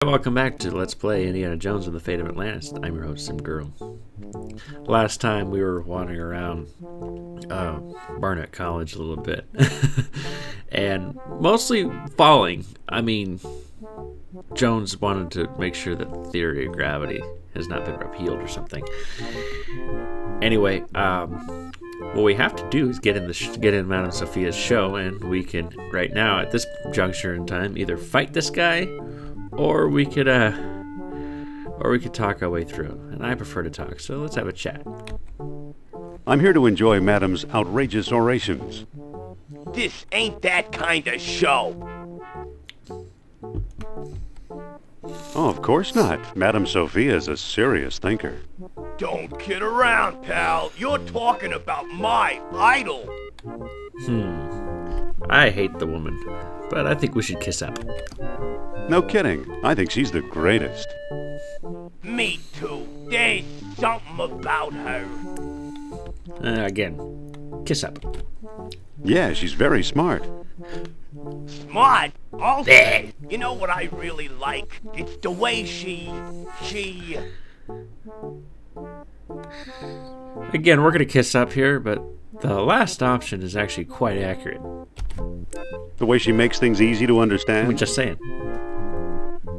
Welcome back to Let's Play Indiana Jones and the Fate of Atlantis. I'm your host, Sim Girl. Last time we were wandering around Barnett College a little bit. And mostly falling. I mean, Jones wanted to make sure that the theory of gravity has not been repealed or something. Anyway, what we have to do is get in Madame Sophia's show, and we can, right now, at this juncture in time, either fight this guy, or we could talk our way through. And I prefer to talk, so let's have a chat. I'm here to enjoy Madame's outrageous orations. This ain't that kind of show. Oh, of course not. Madame Sophia is a serious thinker. Don't kid around, pal. You're talking about my idol. I hate the woman, but I think we should kiss up. No kidding. I think she's the greatest. Me too. There's something about her. Again, kiss up. Yeah, she's very smart. Smart? I'll say. You know what I really like? It's the way she... Again, we're going to kiss up here, but the last option is actually quite accurate. The way she makes things easy to I'm understand. just saying.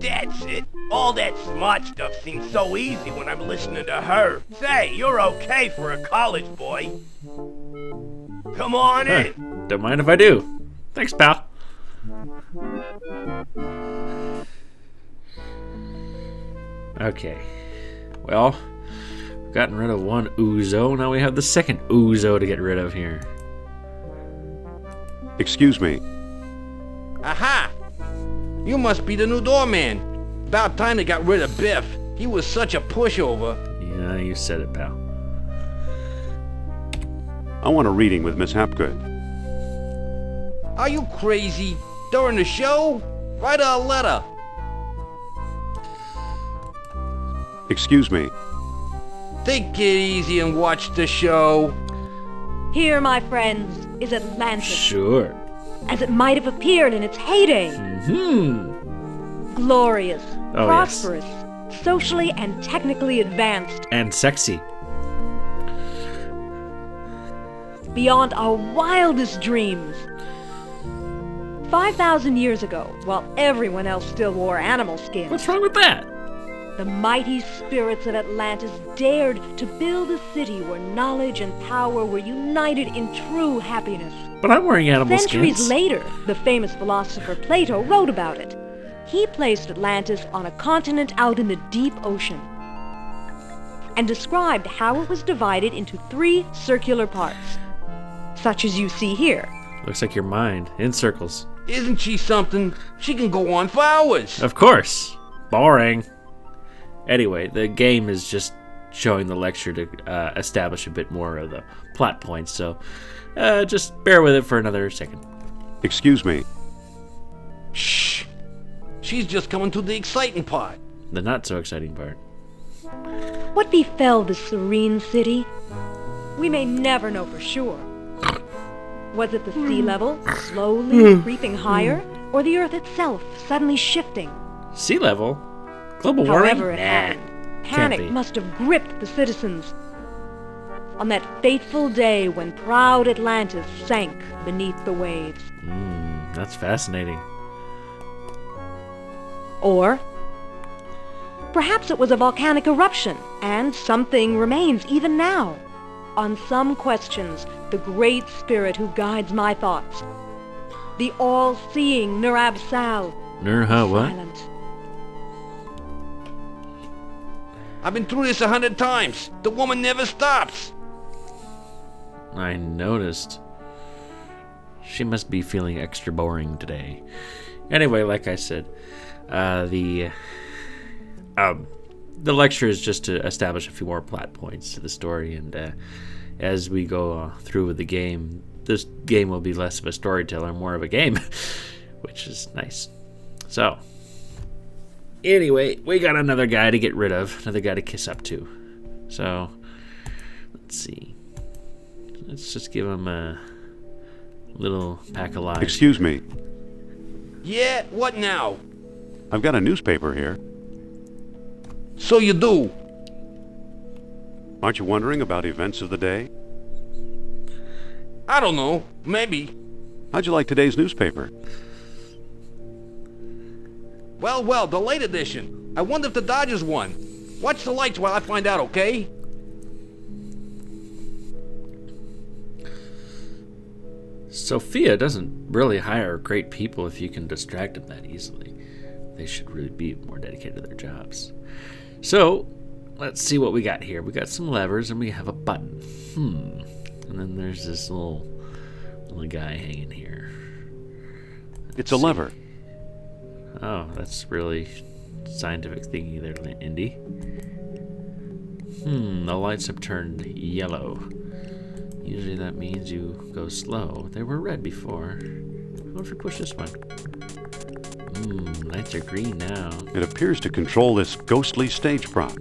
That's it. All that smart stuff seems so easy when I'm listening to her. Say, you're okay for a college boy. Come on in. Don't mind if I do. Thanks, pal. Okay. Well, we've gotten rid of one Uzo. Now we have the second Uzo to get rid of here. Excuse me. Aha! You must be the new doorman. About time they got rid of Biff. He was such a pushover. Yeah, you said it, pal. I want a reading with Miss Hapgood. Are you crazy? During the show? Write her a letter. Excuse me. Take it easy and watch the show. Here, my friends, is Atlantis, Sure. as it might have appeared in its heyday. Glorious, Oh, prosperous, socially and technically advanced, And sexy. beyond our wildest dreams. 5,000 years ago, while everyone else still wore animal skins, What's wrong with that? the mighty spirits of Atlantis dared to build a city where knowledge and power were united in true happiness. But I'm wearing animal Centuries skins. later, the famous philosopher Plato wrote about it. He placed Atlantis on a continent out in the deep ocean and described how it was divided into 3 circular parts, such as you see here. Looks like your mind in circles. Isn't she something? She can go on for hours. Of course. Boring. Anyway, the game is just showing the lecture to establish a bit more of the plot points, so just bear with it for another second. Excuse me. Shh. She's just coming to the exciting part. The not so exciting part. What befell this serene city? We may never know for sure. Was it the sea level slowly creeping higher, or the Earth itself suddenly shifting? Sea level? Global warming? However it happened, Can't be. panic must have gripped the citizens on that fateful day when proud Atlantis sank beneath the waves. That's fascinating. Or perhaps it was a volcanic eruption, and something remains even now. On some questions, the great spirit who guides my thoughts, the all-seeing Nurab Sal, Nurha what? silent. I've been through this 100 times. The woman never stops. I noticed. She must be feeling extra boring today. Anyway, like I said, the lecture is just to establish a few more plot points to the story, and as we go through with the game, this game will be less of a storyteller, more of a game, which is nice. So, anyway, we got another guy to get rid of, another guy to kiss up to. So, let's see. Let's just give him a little pack of lies. Excuse me. Yeah, what now? I've got a newspaper here. So you do. Aren't you wondering about events of the day? I don't know. Maybe. How'd you like today's newspaper? Well, the late edition. I wonder if the Dodgers won. Watch the lights while I find out, okay? Sophia doesn't really hire great people if you can distract them that easily. They should really be more dedicated to their jobs. So, let's see what we got here. We got some levers and we have a button. And then there's this little guy hanging here. It's a lever. Oh, that's really scientific thinking there, Indy. The lights have turned yellow. Usually that means you go slow. They were red before. What if we push this one? Lights are green now. It appears to control this ghostly stage prop.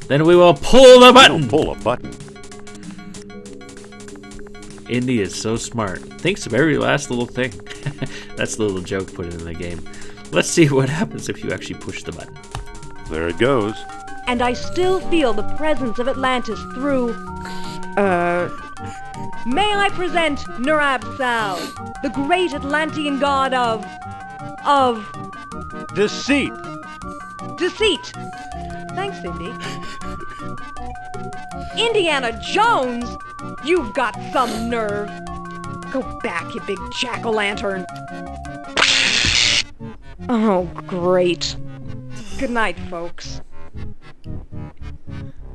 Then we will pull the button! Don't pull a button. Indy is so smart. Thinks of every last little thing. That's the little joke put in the game. Let's see what happens if you actually push the button. There it goes. And I still feel the presence of Atlantis through... May I present Nerab-Sal, the great Atlantean god of Deceit! deceit. Thanks, Indy. Indiana Jones? You've got some nerve. Go back, you big jack-o'-lantern. Oh, great. Good night, folks.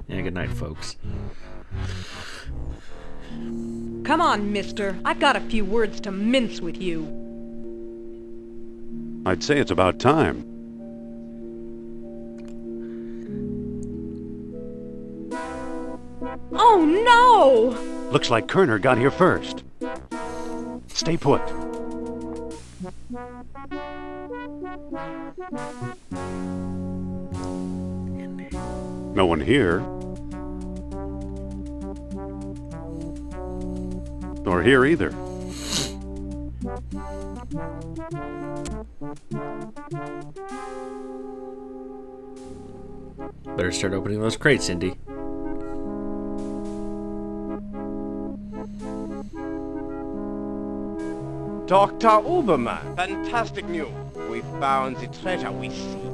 Yeah, good night, folks. Come on, mister. I've got a few words to mince with you. I'd say it's about time. Oh, no! Looks like Kerner got here first. Stay put. No one here. Nor here either. Better start opening those crates, Indy. Dr. Uberman, fantastic news. We found the treasure we seek.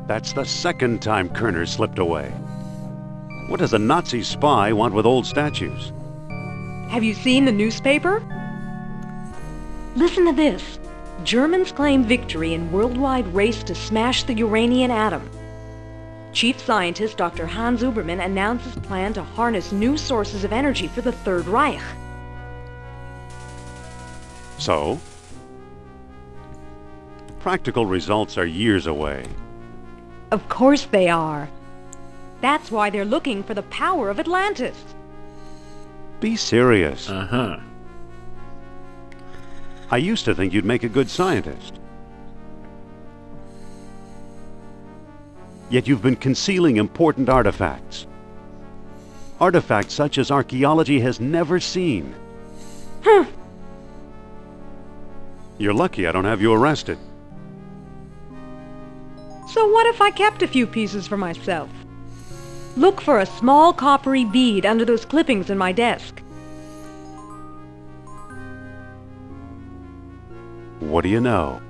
That's the second time Kerner slipped away. What does a Nazi spy want with old statues? Have you seen the newspaper? Listen to this. Germans claim victory in worldwide race to smash the Uranian atom. Chief scientist Dr. Hans Uberman announces plan to harness new sources of energy for the Third Reich. So? Practical results are years away. Of course they are. That's why they're looking for the power of Atlantis. Be serious. Uh-huh. I used to think you'd make a good scientist. Yet you've been concealing important artifacts. Artifacts such as archaeology has never seen. You're lucky I don't have you arrested. So what if I kept a few pieces for myself? Look for a small coppery bead under those clippings in my desk. What do you know?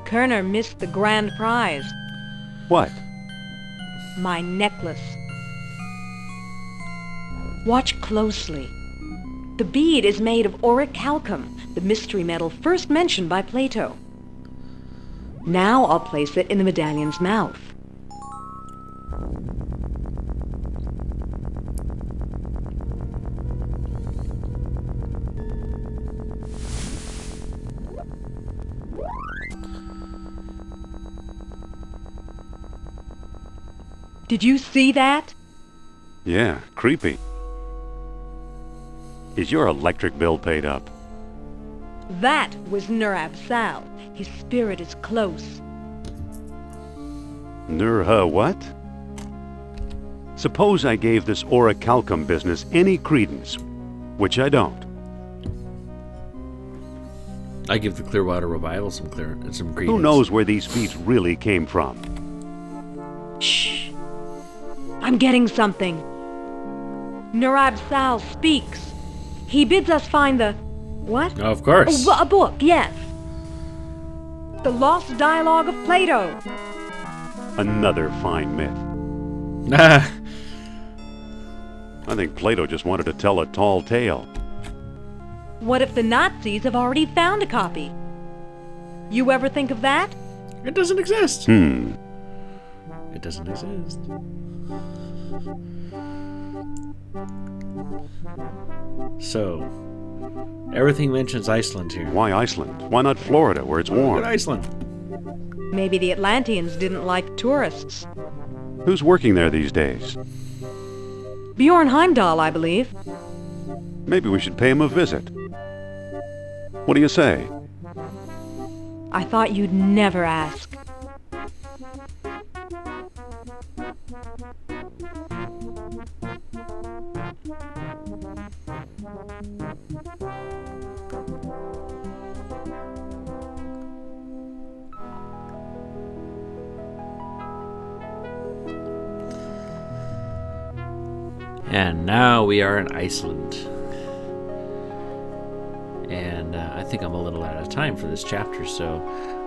Kerner missed the grand prize, What? my necklace. Watch closely. The bead is made of aurichalcum, the mystery metal first mentioned by Plato. Now I'll place it in the medallion's mouth. Did you see that? Yeah, creepy. Is your electric bill paid up? That was Nerab-Sal. His spirit is close. What? Suppose I gave this orichalcum business any credence, which I don't. I give the Clearwater Revival some credence. Who knows where these feats really came from? Shh! I'm getting something. Nurab Sal speaks. He bids us find the... What? Oh, of course. Oh, a book, yes. The Lost Dialogue of Plato. Another fine myth. Ah, I think Plato just wanted to tell a tall tale. What if the Nazis have already found a copy? You ever think of that? it doesn't exist. It doesn't exist. So, everything mentions Iceland here. Why Iceland? Why not Florida, where it's Look warm? at Iceland. Maybe the Atlanteans didn't like tourists. Who's working there these days? Bjorn Heimdall, I believe. Maybe we should pay him a visit. What do you say? I thought you'd never ask. And now we are in Iceland. And I think I'm a little out of time for this chapter, so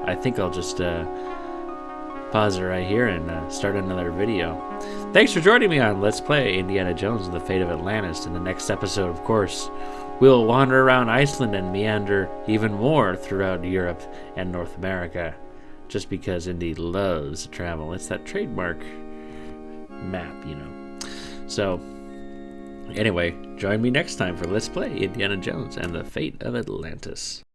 I think I'll just pause it right here and start another video. Thanks for joining me on Let's Play Indiana Jones and the Fate of Atlantis. In the next episode, of course, we'll wander around Iceland and meander even more throughout Europe and North America, just because Indy loves to travel. It's that trademark map, you know. So, anyway, join me next time for Let's Play Indiana Jones and the Fate of Atlantis.